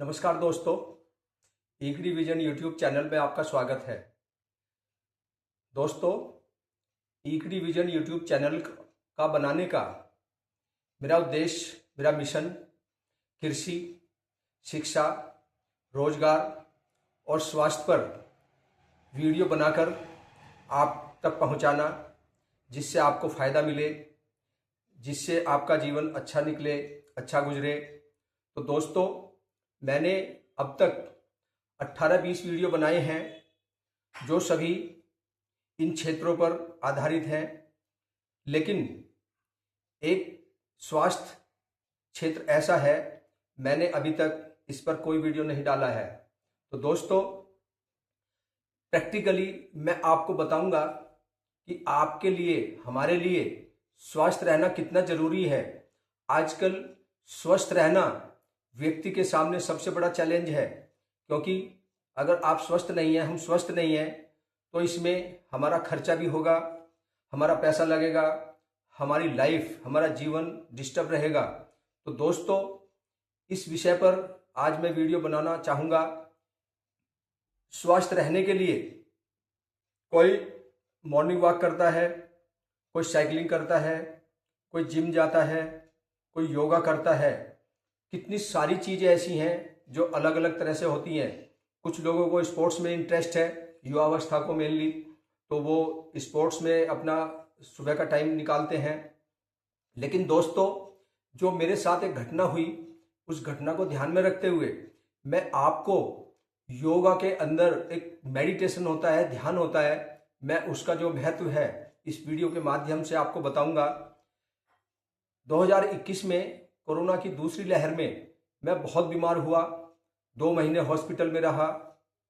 नमस्कार दोस्तों, ईगरी vision YouTube channel में आपका स्वागत है। दोस्तों, ईगरी विजन यूट्यूब चैनल का बनाने का मेरा उद्देश्य, मेरा मिशन कृषि, शिक्षा, रोजगार और स्वास्थ्य पर वीडियो बनाकर आप तक पहुंचाना, जिससे आपको फ़ायदा मिले, जिससे आपका जीवन अच्छा निकले, अच्छा गुजरे। तो दोस्तों, मैंने अब तक 18-20 वीडियो बनाए हैं जो सभी इन क्षेत्रों पर आधारित हैं, लेकिन एक स्वास्थ्य क्षेत्र ऐसा है, मैंने अभी तक इस पर कोई वीडियो नहीं डाला है। तो दोस्तों, प्रैक्टिकली मैं आपको बताऊंगा कि आपके लिए, हमारे लिए स्वस्थ रहना कितना जरूरी है। आजकल स्वस्थ रहना व्यक्ति के सामने सबसे बड़ा चैलेंज है, क्योंकि अगर आप स्वस्थ नहीं हैं, हम स्वस्थ नहीं हैं, तो इसमें हमारा खर्चा भी होगा, हमारा पैसा लगेगा, हमारी लाइफ, हमारा जीवन डिस्टर्ब रहेगा। तो दोस्तों, इस विषय पर आज मैं वीडियो बनाना चाहूँगा। स्वस्थ रहने के लिए कोई मॉर्निंग वॉक करता है, कोई साइकिलिंग करता है, कोई जिम जाता है, कोई योगा करता है। कितनी सारी चीज़ें ऐसी हैं जो अलग अलग तरह से होती हैं। कुछ लोगों को स्पोर्ट्स में इंटरेस्ट है, युवावस्था को मेनली, तो वो स्पोर्ट्स में अपना सुबह का टाइम निकालते हैं। लेकिन दोस्तों, जो मेरे साथ एक घटना हुई, उस घटना को ध्यान में रखते हुए मैं आपको योगा के अंदर एक मेडिटेशन होता है, ध्यान होता है, मैं उसका जो महत्व है इस वीडियो के माध्यम से आपको बताऊंगा। 2021 में कोरोना की दूसरी लहर में मैं बहुत बीमार हुआ, 2 महीने हॉस्पिटल में रहा।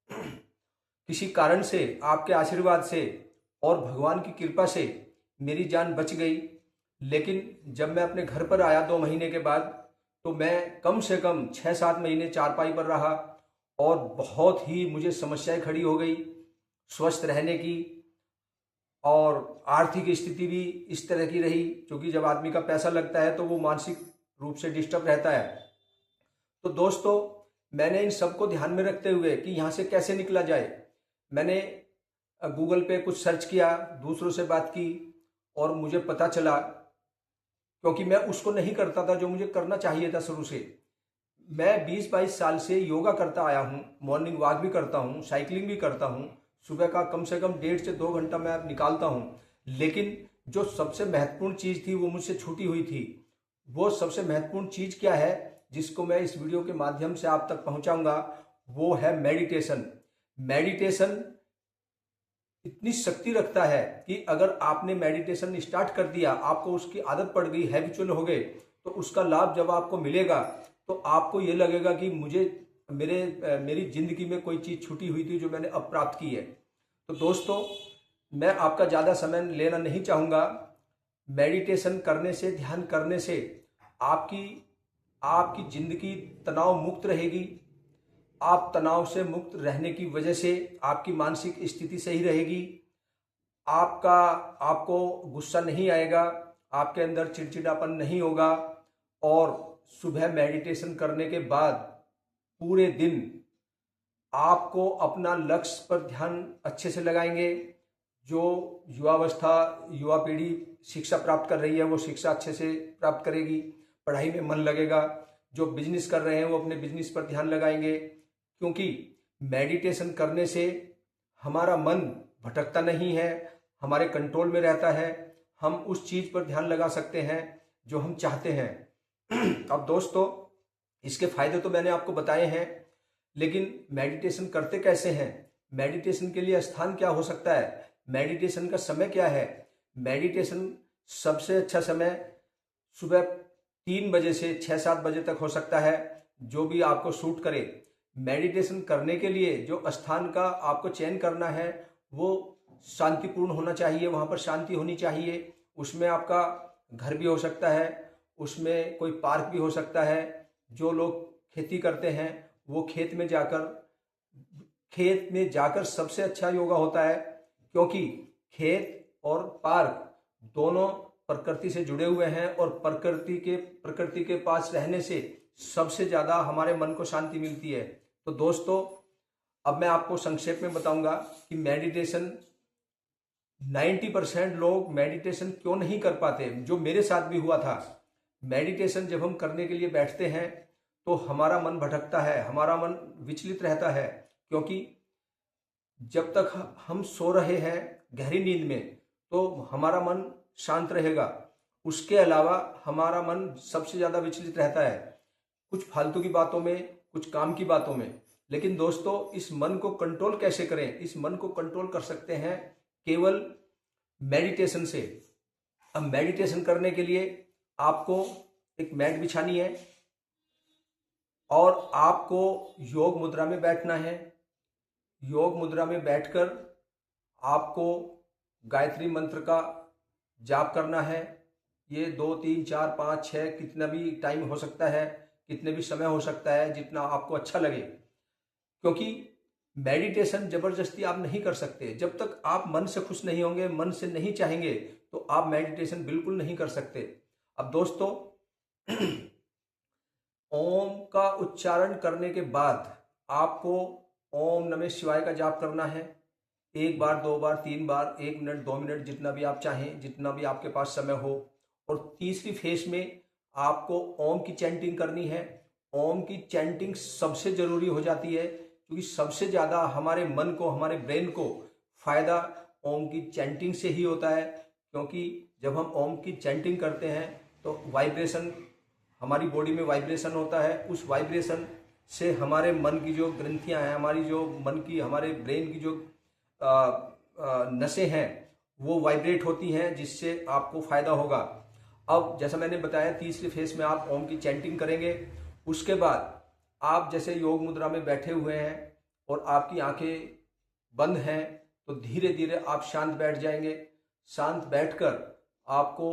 किसी कारण से, आपके आशीर्वाद से और भगवान की कृपा से मेरी जान बच गई। लेकिन जब मैं अपने घर पर आया 2 महीने के बाद, तो मैं कम से कम 6-7 महीने चारपाई पर रहा और बहुत ही मुझे समस्याएं खड़ी हो गई स्वस्थ रहने की। और आर्थिक स्थिति भी इस तरह की रही, क्योंकि जब आदमी का पैसा लगता है तो वो मानसिक रूप से डिस्टर्ब रहता है। तो दोस्तों, मैंने इन सबको ध्यान में रखते हुए कि यहाँ से कैसे निकला जाए, मैंने गूगल पे कुछ सर्च किया, दूसरों से बात की, और मुझे पता चला, क्योंकि मैं उसको नहीं करता था जो मुझे करना चाहिए था शुरू से। मैं 20-22 साल से योगा करता आया हूँ, मॉर्निंग वॉक भी करता हूँ, साइकिलिंग भी करता हूँ, सुबह का कम से कम 1.5 से 2 घंटा मैं निकालता हूँ। लेकिन जो सबसे महत्वपूर्ण चीज़ थी वो मुझसे छूटी हुई थी। वो सबसे महत्वपूर्ण चीज़ क्या है, जिसको मैं इस वीडियो के माध्यम से आप तक पहुँचाऊँगा, वो है मेडिटेशन। मेडिटेशन इतनी शक्ति रखता है कि अगर आपने मेडिटेशन स्टार्ट कर दिया, आपको उसकी आदत पड़ गई, हैबिचुअल हो गए, तो उसका लाभ जब आपको मिलेगा तो आपको ये लगेगा कि मेरी जिंदगी में कोई चीज़ छूटी हुई थी जो मैंने अब प्राप्त की है। तो दोस्तों, मैं आपका ज़्यादा समय लेना नहीं चाहूँगा। मेडिटेशन करने से, ध्यान करने से आपकी आपकी जिंदगी तनाव मुक्त रहेगी। आप तनाव से मुक्त रहने की वजह से आपकी मानसिक स्थिति सही रहेगी। आपको गुस्सा नहीं आएगा, आपके अंदर चिड़चिड़ापन नहीं होगा। और सुबह मेडिटेशन करने के बाद पूरे दिन आपको अपना लक्ष्य पर ध्यान अच्छे से लगाएंगे। जो युवा पीढ़ी शिक्षा प्राप्त कर रही है, वो शिक्षा अच्छे से प्राप्त करेगी, पढ़ाई में मन लगेगा। जो बिजनेस कर रहे हैं वो अपने बिजनेस पर ध्यान लगाएंगे, क्योंकि मेडिटेशन करने से हमारा मन भटकता नहीं है, हमारे कंट्रोल में रहता है। हम उस चीज़ पर ध्यान लगा सकते हैं जो हम चाहते हैं। अब दोस्तों, इसके फायदे तो मैंने आपको बताए हैं, लेकिन मेडिटेशन करते कैसे हैं, मेडिटेशन के लिए स्थान क्या हो सकता है, मेडिटेशन का समय क्या है। मेडिटेशन सबसे अच्छा समय सुबह 3 बजे से 6-7 बजे तक हो सकता है, जो भी आपको सूट करे। मेडिटेशन करने के लिए जो स्थान का आपको चयन करना है वो शांतिपूर्ण होना चाहिए, वहाँ पर शांति होनी चाहिए। उसमें आपका घर भी हो सकता है, उसमें कोई पार्क भी हो सकता है। जो लोग खेती करते हैं वो खेत में जाकर सबसे अच्छा योगा होता है, क्योंकि खेत और पार्क दोनों प्रकृति से जुड़े हुए हैं, और प्रकृति के पास रहने से सबसे ज़्यादा हमारे मन को शांति मिलती है। तो दोस्तों, अब मैं आपको संक्षेप में बताऊंगा कि मेडिटेशन 90% लोग मेडिटेशन क्यों नहीं कर पाते, जो मेरे साथ भी हुआ था। मेडिटेशन जब हम करने के लिए बैठते हैं तो हमारा मन भटकता है, हमारा मन विचलित रहता है, क्योंकि जब तक हम सो रहे हैं गहरी नींद में तो हमारा मन शांत रहेगा। उसके अलावा हमारा मन सबसे ज़्यादा विचलित रहता है कुछ फालतू की बातों में, कुछ काम की बातों में। लेकिन दोस्तों, इस मन को कंट्रोल कैसे करें? इस मन को कंट्रोल कर सकते हैं केवल मेडिटेशन से। अब मेडिटेशन करने के लिए आपको एक मैट बिछानी है और आपको योग मुद्रा में बैठना है। योग मुद्रा में बैठकर आपको गायत्री मंत्र का जाप करना है। ये 2, 3, 4, 5, 6 कितना भी टाइम हो सकता है, कितने भी समय हो सकता है, जितना आपको अच्छा लगे। क्योंकि मेडिटेशन जबरदस्ती आप नहीं कर सकते। जब तक आप मन से खुश नहीं होंगे, मन से नहीं चाहेंगे, तो आप मेडिटेशन बिल्कुल नहीं कर सकते। अब दोस्तों, ओम का उच्चारण करने के बाद आपको ओम नमः शिवाय का जाप करना है। 1 बार, 2 बार, 3 बार, 1 मिनट, 2 मिनट, जितना भी आप चाहें, जितना भी आपके पास समय हो। और तीसरी फेज में आपको ओम की चैंटिंग करनी है। ओम की चैंटिंग सबसे जरूरी हो जाती है, क्योंकि सबसे ज़्यादा हमारे मन को, हमारे ब्रेन को फायदा ओम की चैंटिंग से ही होता है। क्योंकि जब हम ओम की चैंटिंग करते हैं तो वाइब्रेशन, हमारी बॉडी में वाइब्रेशन होता है। उस वाइब्रेशन से हमारे मन की जो ग्रंथियां हैं, हमारी जो मन की, हमारे ब्रेन की जो नसें हैं, वो वाइब्रेट होती हैं, जिससे आपको फायदा होगा। अब जैसा मैंने बताया, तीसरे फेज में आप ओम की चैंटिंग करेंगे। उसके बाद आप जैसे योग मुद्रा में बैठे हुए हैं और आपकी आंखें बंद हैं, तो धीरे धीरे आप शांत बैठ जाएंगे। शांत बैठकर आपको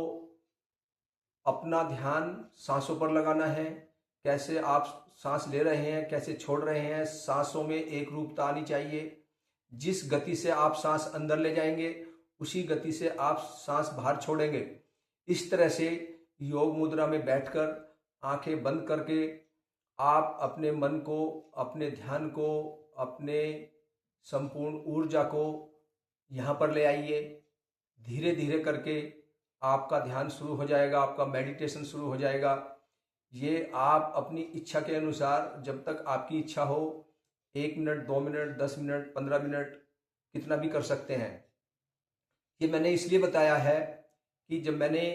अपना ध्यान सांसों पर लगाना है। कैसे आप सांस ले रहे हैं, कैसे छोड़ रहे हैं, सांसों में एक रूपता आनी चाहिए। जिस गति से आप सांस अंदर ले जाएंगे, उसी गति से आप सांस बाहर छोड़ेंगे। इस तरह से योग मुद्रा में बैठकर आंखें बंद करके आप अपने मन को, अपने ध्यान को, अपने संपूर्ण ऊर्जा को यहाँ पर ले आइए। धीरे धीरे करके आपका ध्यान शुरू हो जाएगा, आपका मेडिटेशन शुरू हो जाएगा। ये आप अपनी इच्छा के अनुसार, जब तक आपकी इच्छा हो, 1 मिनट, 2 मिनट, 10 मिनट, 15 मिनट, कितना भी कर सकते हैं। ये मैंने इसलिए बताया है कि जब मैंने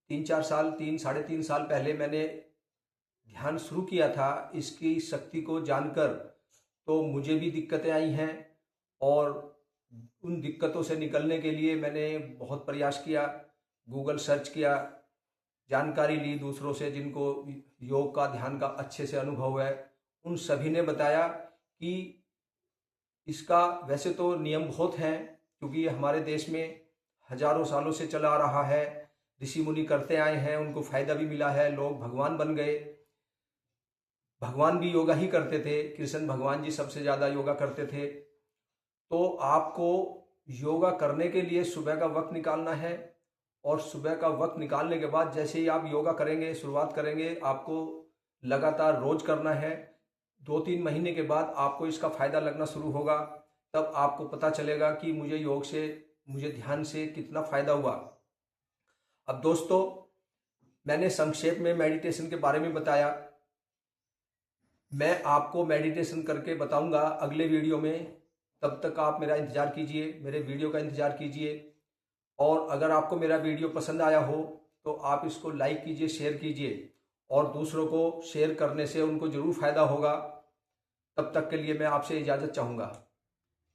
3-4 साल, 3-3.5 साल पहले मैंने ध्यान शुरू किया था, इसकी शक्ति को जानकर, तो मुझे भी दिक्कतें आई हैं। और उन दिक्कतों से निकलने के लिए मैंने बहुत प्रयास किया, गूगल सर्च किया, जानकारी ली दूसरों से जिनको योग का, ध्यान का अच्छे से अनुभव है। उन सभी ने बताया कि इसका वैसे तो नियम बहुत हैं, क्योंकि ये हमारे देश में हजारों सालों से चला आ रहा है। ऋषि मुनि करते आए हैं, उनको फायदा भी मिला है, लोग भगवान बन गए। भगवान भी योगा ही करते थे, कृष्ण भगवान जी सबसे ज़्यादा योगा करते थे। तो आपको योगा करने के लिए सुबह का वक्त निकालना है, और सुबह का वक्त निकालने के बाद जैसे ही आप योगा करेंगे, शुरुआत करेंगे, आपको लगातार रोज करना है। 2-3 महीने के बाद आपको इसका फायदा लगना शुरू होगा। तब आपको पता चलेगा कि मुझे योग से, मुझे ध्यान से कितना फायदा हुआ। अब दोस्तों, मैंने संक्षेप में मेडिटेशन के बारे में बताया। मैं आपको मेडिटेशन करके बताऊंगा अगले वीडियो में। तब तक आप मेरा इंतज़ार कीजिए, मेरे वीडियो का इंतज़ार कीजिए। और अगर आपको मेरा वीडियो पसंद आया हो तो आप इसको लाइक कीजिए, शेयर कीजिए, और दूसरों को शेयर करने से उनको ज़रूर फायदा होगा। तब तक के लिए मैं आपसे इजाज़त चाहूँगा।